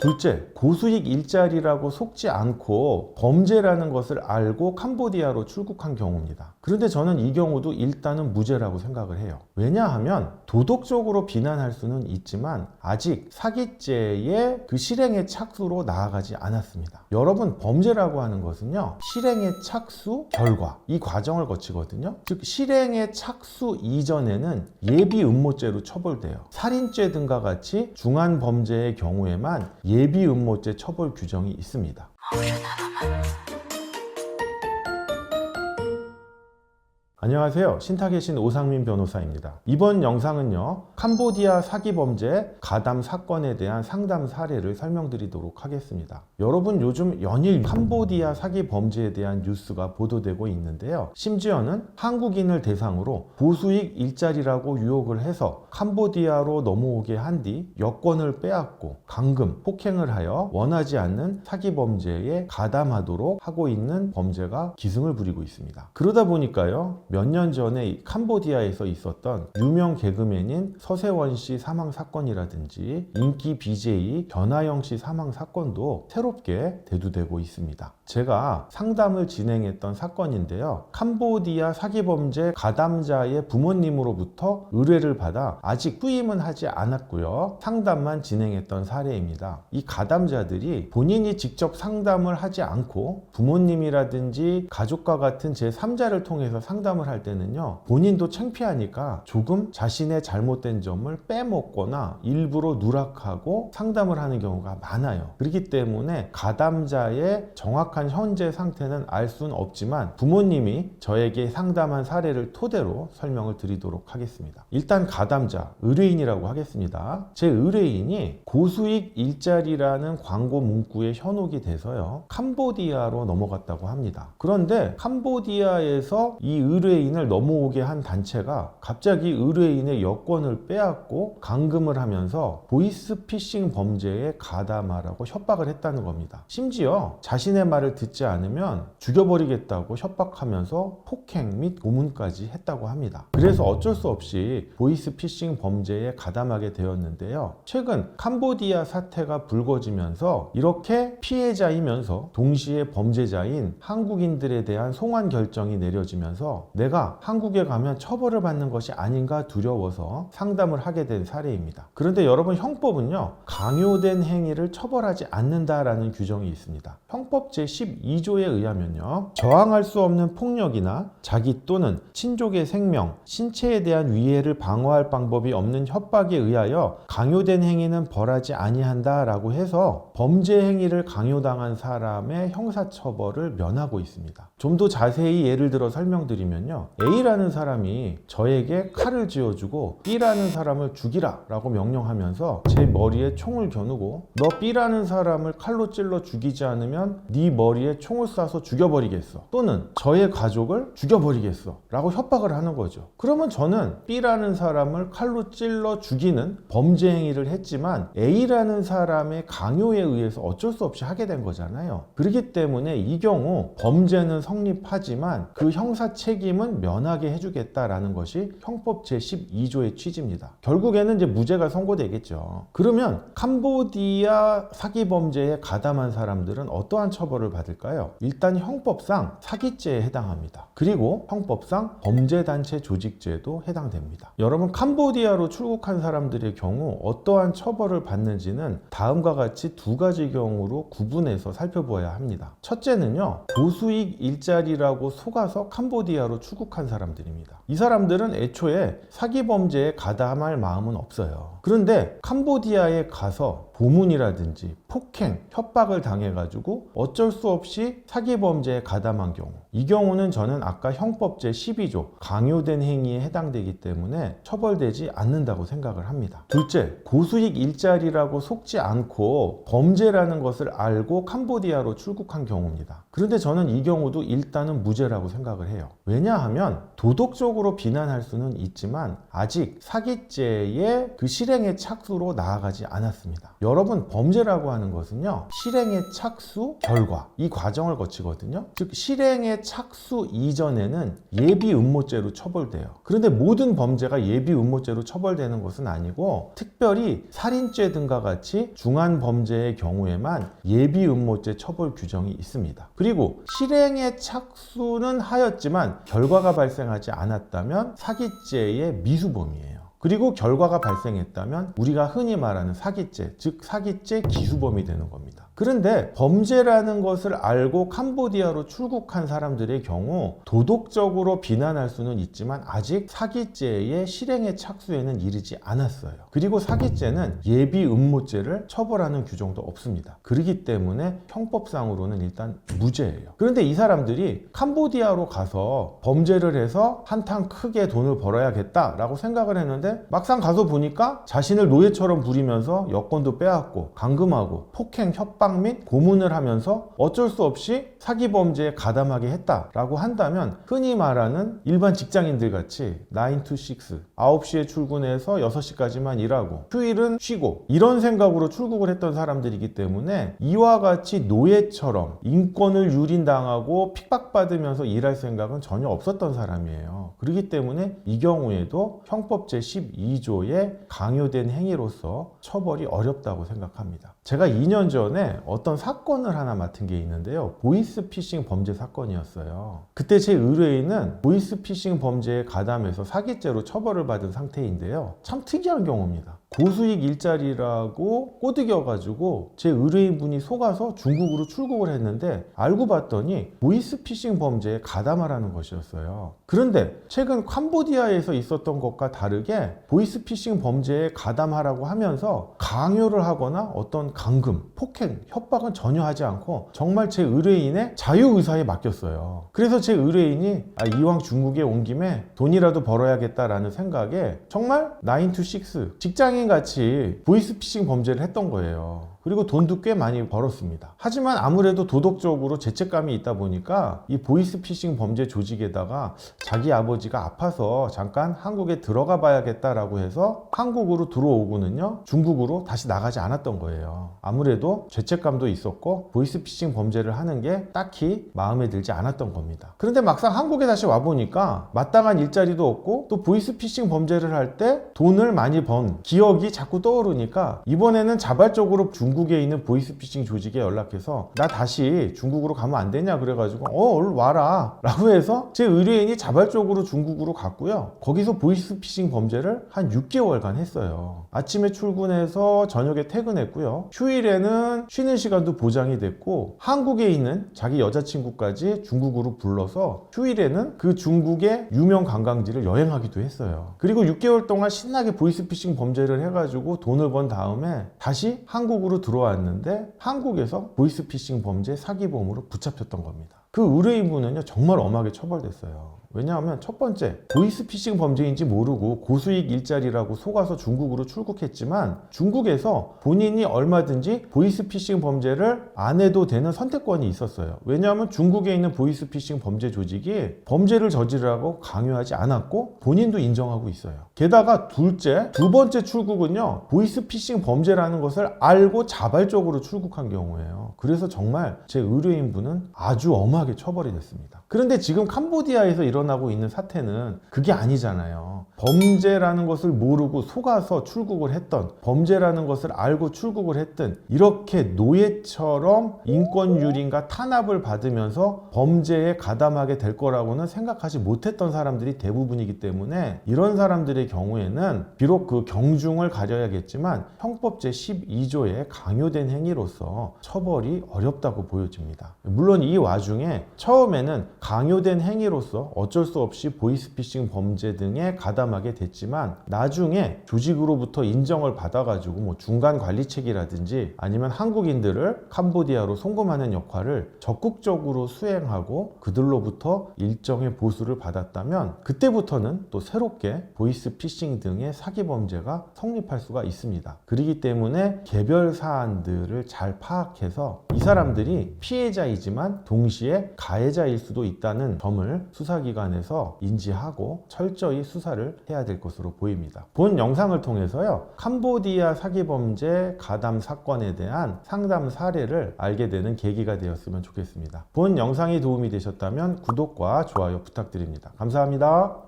둘째, 고수익 일자리라고 속지 않고 범죄라는 것을 알고 캄보디아로 출국한 경우입니다. 그런데 저는 이 경우도 일단은 무죄라고 생각을 해요. 왜냐하면 도덕적으로 비난할 수는 있지만 아직 사기죄의 그 실행의 착수로 나아가지 않았습니다. 여러분, 범죄라고 하는 것은요, 실행의 착수, 결과, 이 과정을 거치거든요. 즉 실행의 착수 이전에는 예비 음모죄로 처벌돼요. 살인죄 등과 같이 중한 범죄의 경우에만 예비 음모죄 처벌 규정이 있습니다. 안녕하세요. 신탁의 신 오상민 변호사입니다. 이번 영상은요, 캄보디아 사기범죄 가담 사건에 대한 상담 사례를 설명드리도록 하겠습니다. 여러분, 요즘 연일 캄보디아 사기범죄에 대한 뉴스가 보도되고 있는데요. 심지어는 한국인을 대상으로 고수익 일자리라고 유혹을 해서 캄보디아로 넘어오게 한 뒤 여권을 빼앗고 감금, 폭행을 하여 원하지 않는 사기범죄에 가담하도록 하고 있는 범죄가 기승을 부리고 있습니다. 그러다 보니까요, 몇 년 전에 캄보디아에서 있었던 유명 개그맨인 서세원 씨 사망 사건이라든지 인기 BJ 변하영 씨 사망 사건도 새롭게 대두되고 있습니다. 제가 상담을 진행했던 사건인데요. 캄보디아 사기범죄 가담자의 부모님으로부터 의뢰를 받아 아직 후임은 하지 않았고요. 상담만 진행했던 사례입니다. 이 가담자들이 본인이 직접 상담을 하지 않고 부모님이라든지 가족과 같은 제3자를 통해서 상담을 할 때는요, 본인도 창피하니까 조금 자신의 잘못된 점을 빼먹거나 일부러 누락하고 상담을 하는 경우가 많아요. 그렇기 때문에 가담자의 정확한 현재 상태는 알 수는 없지만 부모님이 저에게 상담한 사례를 토대로 설명을 드리도록 하겠습니다. 일단 가담자, 의뢰인이라고 하겠습니다. 제 의뢰인이 고수익 일자리라는 광고 문구에 현혹이 돼서요, 캄보디아로 넘어갔다고 합니다. 그런데 캄보디아에서 이 의뢰인을 넘어오게 한 단체가 갑자기 의뢰인의 여권을 빼앗고 감금을 하면서 보이스피싱 범죄에 가담하라고 협박을 했다는 겁니다. 심지어 자신의 말을 듣지 않으면 죽여버리겠다고 협박하면서 폭행 및 고문까지 했다고 합니다. 그래서 어쩔 수 없이 보이스피싱 범죄에 가담하게 되었는데요. 최근 캄보디아 사태가 불거지면서 이렇게 피해자이면서 동시에 범죄자인 한국인들에 대한 송환 결정이 내려지면서 내가 한국에 가면 처벌을 받는 것이 아닌가 두려워서 상담을 하게 된 사례입니다. 그런데 여러분, 형법은요, 강요된 행위를 처벌하지 않는다라는 규정이 있습니다. 형법 제12조에 의하면요, 저항할 수 없는 폭력이나 자기 또는 친족의 생명, 신체에 대한 위해를 방어할 방법이 없는 협박에 의하여 강요된 행위는 벌하지 아니한다라고 해서 범죄 행위를 강요당한 사람의 형사처벌을 면하고 있습니다. 좀 더 자세히 예를 들어 설명드리면요, A라는 사람이 저에게 칼을 쥐어주고 B라는 사람을 죽이라 라고 명령하면서 제 머리에 총을 겨누고 너 B라는 사람을 칼로 찔러 죽이지 않으면 네 머리에 총을 쏴서 죽여버리겠어, 또는 저의 가족을 죽여버리겠어 라고 협박을 하는 거죠. 그러면 저는 B라는 사람을 칼로 찔러 죽이는 범죄 행위를 했지만 A라는 사람의 강요에 의해서 어쩔 수 없이 하게 된 거잖아요. 그렇기 때문에 이 경우 범죄는 성립하지만 그 형사 책임은 면하게 해주겠다라는 것이 형법 제12조의 취지입니다. 결국에는 이제 무죄가 선고되겠죠. 그러면 캄보디아 사기 범죄에 가담한 사람들은 어떠한 처벌을 받을까요? 일단 형법상 사기죄에 해당합니다. 그리고 형법상 범죄단체 조직죄도 해당됩니다. 여러분, 캄보디아로 출국한 사람들의 경우 어떠한 처벌을 받는지는 다음과 같이 두 가지 경우로 구분해서 살펴보아야 합니다. 첫째는요, 고수익 일자리라고 속아서 캄보디아로 출국한 사람들입니다. 이 사람들은 애초에 사기범죄에 가담할 마음은 없어요. 그런데 캄보디아에 가서 고문이라든지 폭행, 협박을 당해가지고 어쩔 수 없이 사기범죄에 가담한 경우, 이 경우는 저는 아까 형법 제12조 강요된 행위에 해당되기 때문에 처벌되지 않는다고 생각을 합니다. 둘째, 고수익 일자리라고 속지 않고 범죄라는 것을 알고 캄보디아로 출국한 경우입니다. 그런데 저는 이 경우도 일단은 무죄라고 생각을 해요. 왜냐하면 도덕적으로 비난할 수는 있지만 아직 사기죄의 그 실행의 착수로 나아가지 않았습니다. 여러분, 범죄라고 하는 것은요, 실행의 착수, 결과, 이 과정을 거치거든요. 즉 실행의 착수 이전에는 예비 음모죄로 처벌돼요. 그런데 모든 범죄가 예비 음모죄로 처벌되는 것은 아니고, 특별히 살인죄 등과 같이 중한 범죄의 경우에만 예비 음모죄 처벌 규정이 있습니다. 그리고 실행의 착수는 하였지만 결과가 발생하지 않았다면 사기죄의 미수범이에요. 그리고 결과가 발생했다면 우리가 흔히 말하는 사기죄, 즉 사기죄 기수범이 되는 겁니다. 그런데 범죄라는 것을 알고 캄보디아로 출국한 사람들의 경우 도덕적으로 비난할 수는 있지만 아직 사기죄의 실행의 착수에는 이르지 않았어요. 그리고 사기죄는 예비 음모죄를 처벌하는 규정도 없습니다. 그렇기 때문에 형법상으로는 일단 무죄예요. 그런데 이 사람들이 캄보디아로 가서 범죄를 해서 한탕 크게 돈을 벌어야겠다라고 생각을 했는데 막상 가서 보니까 자신을 노예처럼 부리면서 여권도 빼앗고 감금하고 폭행, 협박 및 고문을 하면서 어쩔 수 없이 사기 범죄에 가담하게 했다라고 한다면 흔히 말하는 일반 직장인들 같이 9 to 6, 9시에 출근해서 6시까지만 일하고 휴일은 쉬고 이런 생각으로 출국을 했던 사람들이기 때문에 이와 같이 노예처럼 인권을 유린당하고 핍박받으면서 일할 생각은 전혀 없었던 사람이에요. 그렇기 때문에 이 경우에도 형법 제12조의 강요된 행위로서 처벌이 어렵다고 생각합니다. 제가 2년 전에 어떤 사건을 하나 맡은 게 있는데요. 보이스피싱 범죄 사건이었어요. 그때 제 의뢰인은 보이스피싱 범죄에 가담해서 사기죄로 처벌을 받은 상태인데요. 참 특이한 경우입니다. 고수익 일자리라고 꼬드겨가지고 제 의뢰인분이 속아서 중국으로 출국을 했는데 알고 봤더니 보이스피싱 범죄에 가담하라는 것이었어요. 그런데 최근 캄보디아에서 있었던 것과 다르게 보이스피싱 범죄에 가담하라고 하면서 강요를 하거나 어떤 감금, 폭행, 협박은 전혀 하지 않고 정말 제 의뢰인의 자유의사에 맡겼어요. 그래서 제 의뢰인이 이왕 중국에 온 김에 돈이라도 벌어야겠다라는 생각에 정말 9 to 6 직장인같이 보이스피싱 범죄를 했던 거예요. 그리고 돈도 꽤 많이 벌었습니다. 하지만 아무래도 도덕적으로 죄책감이 있다 보니까 이 보이스피싱 범죄 조직에다가 자기 아버지가 아파서 잠깐 한국에 들어가 봐야겠다라고 해서 한국으로 들어오고는요, 중국으로 다시 나가지 않았던 거예요. 아무래도 죄책감도 있었고 보이스피싱 범죄를 하는 게 딱히 마음에 들지 않았던 겁니다. 그런데 막상 한국에 다시 와보니까 마땅한 일자리도 없고 또 보이스피싱 범죄를 할 때 돈을 많이 번 기억이 자꾸 떠오르니까 이번에는 자발적으로 중국에 있는 보이스피싱 조직에 연락해서 나 다시 중국으로 가면 안 되냐 그래가지고 얼른 와라 라고 해서 제 의뢰인이 자발적으로 중국으로 갔고요. 거기서 보이스피싱 범죄를 한 6개월간 했어요. 아침에 출근해서 저녁에 퇴근했고요. 휴일에는 쉬는 시간도 보장이 됐고 한국에 있는 자기 여자친구까지 중국으로 불러서 휴일에는 그 중국의 유명 관광지를 여행하기도 했어요. 그리고 6개월 동안 신나게 보이스피싱 범죄를 해가지고 돈을 번 다음에 다시 한국으로 들어왔는데 한국에서 보이스피싱 범죄 사기범으로 붙잡혔던 겁니다. 그 의뢰인분은요 정말 엄하게 처벌됐어요. 왜냐하면 첫 번째, 보이스피싱 범죄인지 모르고 고수익 일자리라고 속아서 중국으로 출국했지만 중국에서 본인이 얼마든지 보이스피싱 범죄를 안 해도 되는 선택권이 있었어요. 왜냐하면 중국에 있는 보이스피싱 범죄 조직이 범죄를 저지르라고 강요하지 않았고 본인도 인정하고 있어요. 게다가 둘째, 두 번째 출국은요 보이스피싱 범죄라는 것을 알고 자발적으로 출국한 경우예요. 그래서 정말 제 의뢰인분은 아주 엄하게 처벌이 됐습니다. 그런데 지금 캄보디아에서 일어나고 있는 사태는 그게 아니잖아요. 범죄라는 것을 모르고 속아서 출국을 했던, 범죄라는 것을 알고 출국을 했던, 이렇게 노예처럼 인권 유린과 탄압을 받으면서 범죄에 가담하게 될 거라고는 생각하지 못했던 사람들이 대부분이기 때문에 이런 사람들의 경우에는 비록 그 경중을 가려야겠지만 형법 제12조의 강요된 행위로서 처벌이 어렵다고 보여집니다. 물론 이 와중에 처음에는 강요된 행위로서 어쩔 수 없이 보이스피싱 범죄 등에 가담하게 됐지만 나중에 조직으로부터 인정을 받아가지고 뭐 중간 관리책이라든지 아니면 한국인들을 캄보디아로 송금하는 역할을 적극적으로 수행하고 그들로부터 일정의 보수를 받았다면 그때부터는 또 새롭게 보이스피싱 등의 사기 범죄가 성립할 수가 있습니다. 그렇기 때문에 개별 사안들을 잘 파악해서 이 사람들이 피해자이지만 동시에 가해자일 수도 있다는 점을 수사기관 수사기관에서 인지하고 철저히 수사를 해야 될 것으로 보입니다. 본 영상을 통해서요, 캄보디아 사기범죄 가담 사건에 대한 상담 사례를 알게 되는 계기가 되었으면 좋겠습니다. 본 영상이 도움이 되셨다면 구독과 좋아요 부탁드립니다. 감사합니다.